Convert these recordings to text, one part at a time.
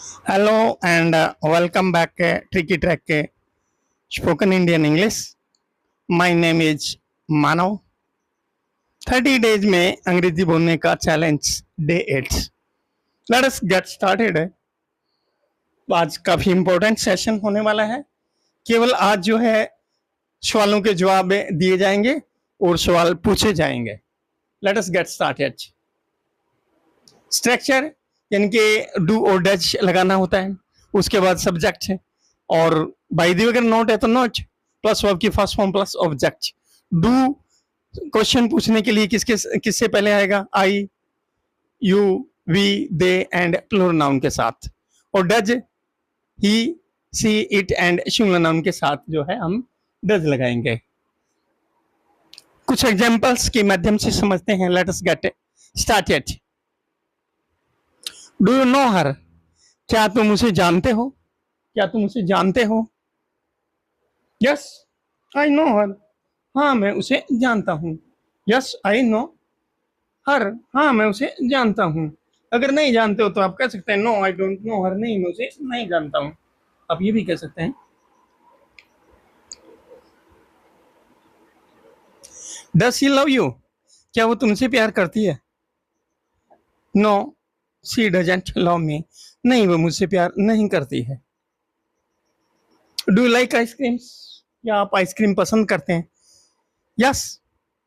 Hello and welcome back Tricky Track Spoken Indian English. My name is Manav. 30 days में अंग्रेजी बोलने का challenge day 8. Let us get started. आज काफी important session होने वाला है. केवल आज जो है सवालों के जवाब दिए जाएंगे और सवाल पूछे जाएंगे. Let us get started. Structure यानी कि डू और डज लगाना होता है. उसके बाद सब्जेक्ट है और बाय द वे अगर नोट है तो नोट प्लस वर्ब की first form plus object. Do question पूछने के लिए किससे पहले आएगा? I, you, we, they and plural noun के साथ. और does he, she, it and singular noun के साथ जो है हम डज लगाएंगे. कुछ एग्जांपल्स के माध्यम से समझते हैं. Let us get started. Do you know her? क्या तुम उसे जानते हो? क्या तुम उसे जानते हो? यस आई नो हर. हाँ मैं उसे जानता हूँ. यस आई नो हर. हाँ मैं उसे जानता हूँ. अगर नहीं जानते हो तो आप कह सकते हैं नो आई डोंट नो हर. नहीं मैं उसे नहीं जानता हूँ. आप ये भी कह सकते हैं. Does she love you? क्या वो तुमसे प्यार करती है? No she doesn't love me. नहीं वो मुझसे प्यार नहीं करती है. Do you like ice creams? क्या आप आइसक्रीम पसंद करते हैं? Yes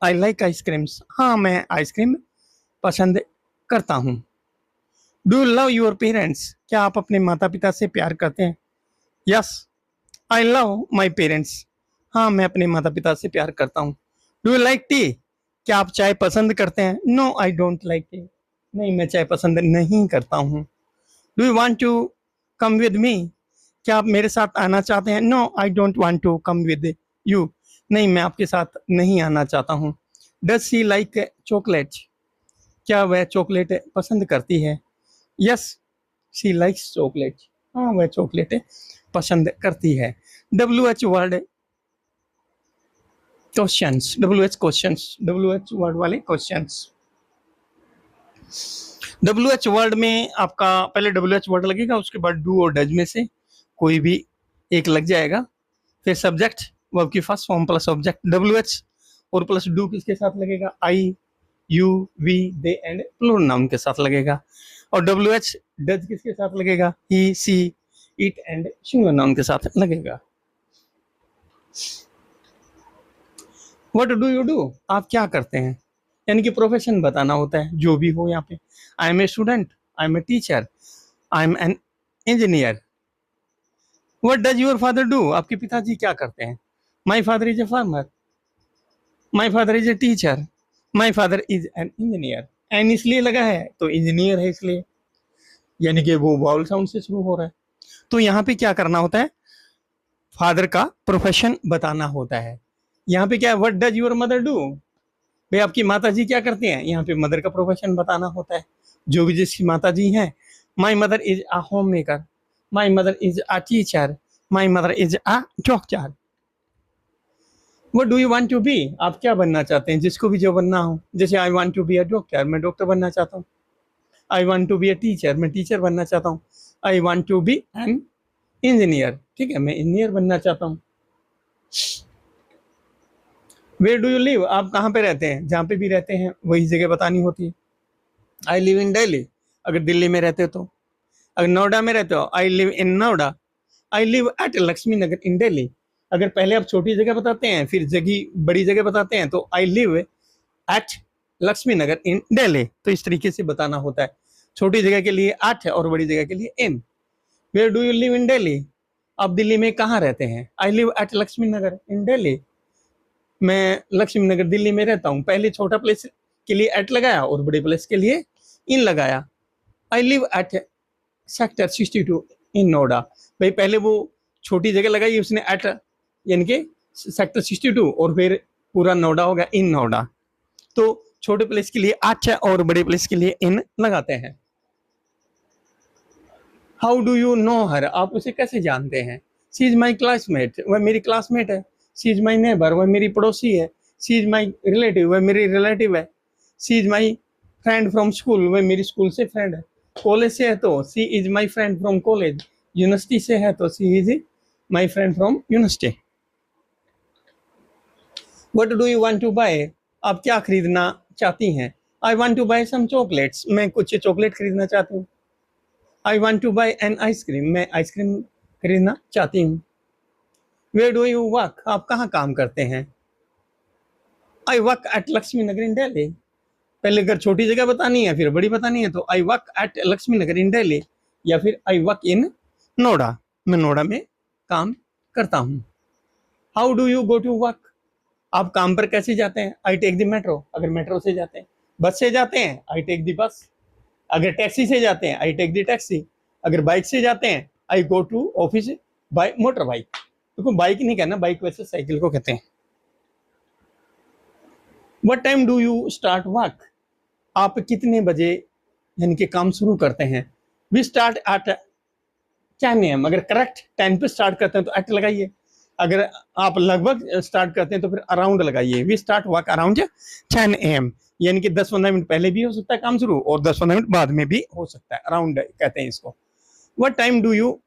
I like ice creams. हाँ मैं आइसक्रीम पसंद करता हूँ. Do you love your parents? क्या आप अपने माता पिता से प्यार करते हैं? Yes I love my parents. हाँ मैं अपने माता पिता से प्यार करता हूँ. Do you like tea? क्या आप चाय पसंद करते हैं? No I don't like tea. नहीं मैं चाय पसंद नहीं करता हूँ. Do you want to come with me? क्या आप मेरे साथ आना चाहते हैं? No I don't want to come with you. नहीं मैं आपके साथ नहीं आना चाहता हूँ. Does she like chocolate? क्या वह चॉकलेट पसंद करती है? Yes she likes chocolate. हाँ वह चॉकलेट पसंद करती है. WH word questions. WH questions. WH word वाले क्वेश्चंस. WH वर्ड में आपका पहले WH वर्ड लगेगा, उसके बाद डू और डज में से कोई भी एक लग जाएगा. फिर सब्जेक्ट वर्ब की first form plus object. WH और प्लस डू किसके साथ लगेगा? I, you, we, they and plural noun के साथ लगेगा. और WH डज किसके साथ लगेगा? He, she, it and singular noun के साथ लगेगा. What do you do? आप क्या करते हैं? यानी कि प्रोफेशन बताना होता है जो भी हो. यहाँ पे I am a student, I am a teacher, I am an engineer. What does your father do? आपके पिताजी क्या करते हैं? My father is a farmer, my father is a teacher, my father is an engineer. एन इसलिए लगा है तो इंजीनियर है इसलिए, यानी कि वो वाउल साउंड से शुरू हो रहा है. तो यहाँ पे क्या करना होता है? फादर का प्रोफेशन बताना होता है. यहाँ पे क्या है? What does your mother do? भाई आपकी माता जी क्या करती हैं? यहाँ पे मदर का प्रोफेशन बताना होता है, जो भी जिसकी माता जी हैं. माई mother is a home maker, my mother is a teacher, my mother is a doctor. What do you want to be? आप क्या बनना चाहते हैं? जिसको भी जो बनना हो. जैसे I want to be a doctor, मैं डॉक्टर बनना चाहता हूँ. I want to be a teacher, मैं टीचर बनना चाहता हूँ. I want to be an engineer, ठीक है मैं इंजीनियर बनना चाहता हूँ. Where do you live? आप कहाँ पे रहते हैं? जहाँ पे भी रहते हैं वही जगह बतानी होती है. आई लिव इन दिल्ली, अगर दिल्ली में रहते हो तो. अगर नोएडा में रहते हो, I live in Noida. I live at Laxmi Nagar in Delhi. अगर पहले आप छोटी जगह बताते हैं फिर जगह बड़ी जगह बताते हैं तो आई live at Laxmi Nagar in Delhi. तो इस तरीके से बताना होता है. छोटी जगह के लिए एट है और बड़ी जगह के लिए in. Where do you live in Delhi? आप दिल्ली में कहाँ रहते हैं? I live at Laxmi Nagar in Delhi. मैं लक्ष्मी नगर दिल्ली में रहता हूँ. पहले छोटा प्लेस के लिए एट लगाया और बड़े प्लेस के लिए इन लगाया. आई लिव एट सेक्टर 62 इन नोएडा. भाई पहले वो छोटी जगह लगाई उसने एट, यानी कि सेक्टर 62, और फिर पूरा नोएडा हो गया इन नोएडा. तो छोटे प्लेस के लिए एट है और बड़े प्लेस के लिए इन लगाते हैं. हाउ डू यू नो हर? आप उसे कैसे जानते हैं? शी इज माई क्लासमेट, वह मेरी क्लासमेट है. शी इज माई नेबर, वह मेरी पड़ोसी है. शी इज माई रिलेटिव, वह मेरी रिलेटिव है. She is my friend from school, वह मेरी स्कूल से फ्रेंड है. कॉलेज से है तो she is my friend from college, university से है तो she is my friend from university. What do you want to buy, आप क्या खरीदना चाहती हैं? I want to buy some chocolates, मैं कुछ चॉकलेट खरीदना चाहती हूँ। I want to buy an ice cream, मैं आइसक्रीम खरीदना चाहती हूँ। वेयर डू यू वर्क, आप कहाँ काम करते हैं? I work at Laxmi Nagar in Delhi, पहले अगर छोटी जगह बतानी है फिर बड़ी बतानी है तो I work at Laxmi Nagar in Delhi, या फिर आई वर्क इन नोएडा, मैं नोएडा में काम करता हूँ। How do you go to work, आप काम पर कैसे जाते हैं? आई टेक द मेट्रो, अगर मेट्रो से जाते हैं। बस से जाते हैं, आई टेक द बस। अगर टैक्सी से जाते हैं, आई टेक द टैक्सी। अगर बाइक से जाते हैं, I go to office by motor bike. देखो बाइक नहीं कहना, बाइक वैसे साइकिल को कहते हैं। What time do you start work, आप कितने बजे यानी कि काम शुरू करते हैं? वी स्टार्ट एट 10 AM, अगर करेक्ट टाइम पे स्टार्ट करते हैं तो एट लगाइए, अगर आप लगभग स्टार्ट करते हैं तो फिर अराउंड लगाइए। We start work around 10 AM, यानी कि 10-15 मिनट पहले भी हो सकता है काम शुरू और 10-15 मिनट बाद में भी हो सकता है, अराउंड कहते हैं इसको। What time do you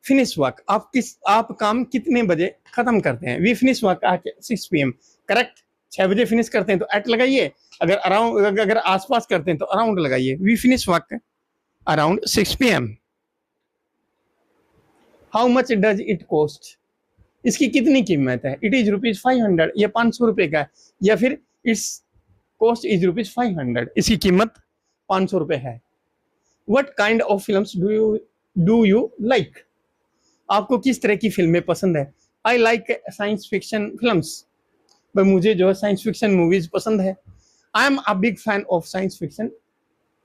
finish work, आप काम कितने बजे खत्म करते हैं? We finish work at 6 PM, correct 6 बजे फिनिश करते हैं तो एट लगाइए, अगर अराउंड अगर आसपास करते हैं तो अराउंड लगाइए। We finish work around 6 PM। How much does it cost, इसकी कितनी कीमत है? इट इज ₹500, ये 500 रुपए का है, या फिर इट्स कॉस्ट इज ₹500, इसकी कीमत 500 रुपए है। What kind of films do you like, आपको किस तरह की फिल्में पसंद है? I like science fiction films, भाई मुझे जो है साइंस फिक्शन मूवीज पसंद है। I am a big fan of science fiction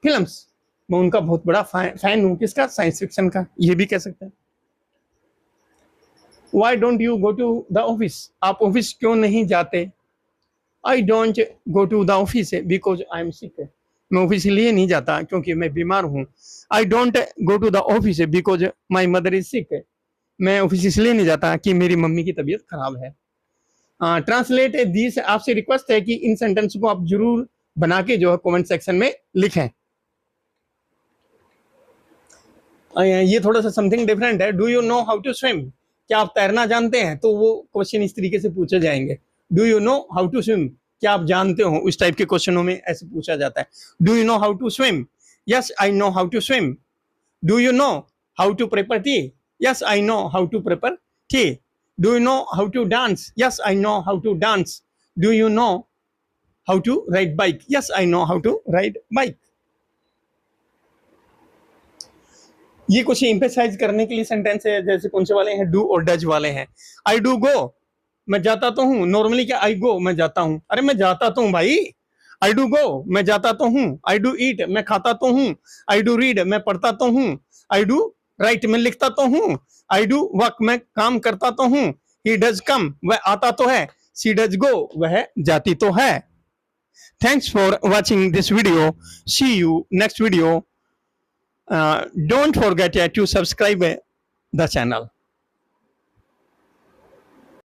films, मैं उनका बहुत बड़ा फैन हूँ। किसका? साइंस फिक्शन का, ये भी कह सकते हैं। Why don't you go to the office, आप ऑफिस क्यों नहीं जाते? I don't go to the office because I am sick, मैं ऑफिस इसलिए नहीं जाता क्योंकि मैं बीमार हूँ। I don't go to the office because my mother is sick, मैं ऑफिस इसलिए नहीं जाता कि मेरी मम्मी की तबीयत खराब है। ट्रांसलेट दिस, आपसे रिक्वेस्ट है कि इन सेंटेंस को आप जरूर बना के जो है कमेंट सेक्शन में लिखें। ये थोड़ा सा समथिंग डिफरेंट है। Do you know how to swim, क्या आप तैरना जानते हैं? तो वो क्वेश्चन इस तरीके से पूछे जाएंगे, do you know how to swim, क्या आप जानते हो? उस टाइप के क्वेश्चनों में ऐसे पूछा जाता है। Do you know how to swim, yes I know how to swim. Do you know how to prepare tea, yes I know how to prepare tea. Do you know how to dance, yes I know how to dance. Do you know how to ride bike, yes I know how to ride bike. ये कुछ emphasise करने के लिए sentence है, जैसे कौन से वाले हैं? डू और डज वाले हैं। आई डू गो, मैं जाता तो हूँ। नॉर्मली क्या आई गो, मैं जाता हूँ, अरे मैं जाता तो हूँ भाई। आई डू गो, मैं जाता तो हूँ। आई डू ईट, मैं खाता तो हूँ। आई डू रीड, मैं पढ़ता तो हूँ। आई डू राइट, मैं लिखता तो हूँ। आई डू वर्क, मैं काम करता तो हूँ। ही डज कम, वह आता तो है। सी डज गो, वह जाती तो है। Thanks for watching this video, see you next video. Don't forget to subscribe the channel.